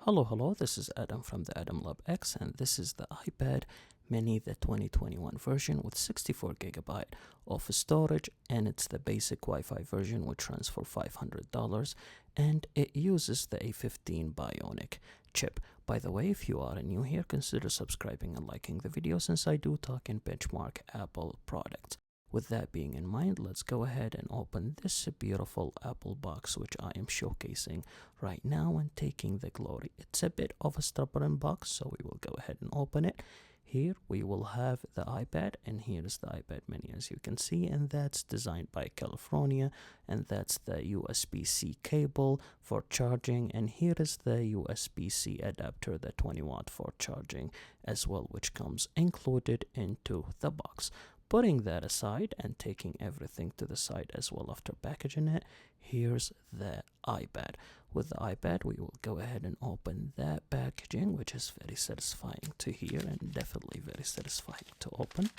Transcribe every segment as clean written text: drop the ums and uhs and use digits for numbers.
Hello, this is Adam from the Adam Lab X, and this is the iPad mini, the 2021 version with 64GB of storage, and it's the basic Wi-Fi version which runs for $500, and it uses the A15 Bionic chip. By the way, if you are new here, consider subscribing and liking the video since I do talk and benchmark Apple products. With that being in mind, let's go ahead and open this beautiful Apple box which I am showcasing right now and taking the glory. It's a bit of a stubborn box, so we will go ahead and open it. Here we will have the iPad, and here is the iPad mini as you can see, and that's designed by California, and that's the USB-C cable for charging, and here is the USB-C adapter, the 20 watt for charging as well, which comes included into the box. Putting that aside and taking everything to the side as well after packaging it, here's the iPad. With the iPad, we will go ahead and open that packaging, which is very satisfying to hear and definitely very satisfying to open.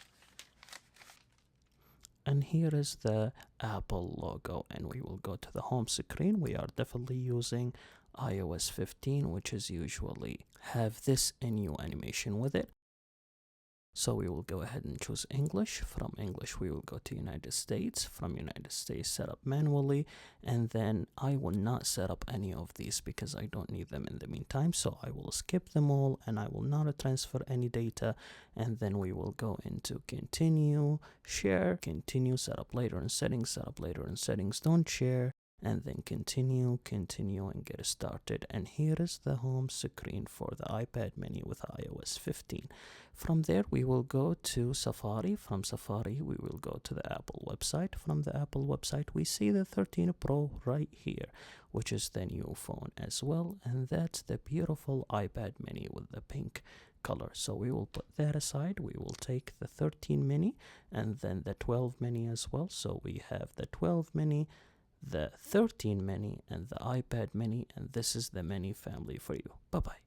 And here is the Apple logo, and we will go to the home screen. We are definitely using iOS 15, which is usually have this new animation with it. So we will go ahead and choose English. From English, we will go to United States. From United States, set up manually. And then I will not set up any of these because I don't need them in the meantime. So I will skip them all and I will not transfer any data. And then we will go into continue, share, continue, set up later in settings, set up later in settings, don't share. And then continue and get started. And here is the home screen for the iPad mini with iOS 15. From there we will go to Safari. From Safari we will go to the Apple website. From the Apple website we see the 13 Pro right here, which is the new phone as well, and that's the beautiful iPad mini with the pink color. So we will put that aside. We will take the 13 mini and then the 12 mini as well. So we have the 12 mini, the 13 mini, and the iPad mini, and this is the mini family for you. Bye bye.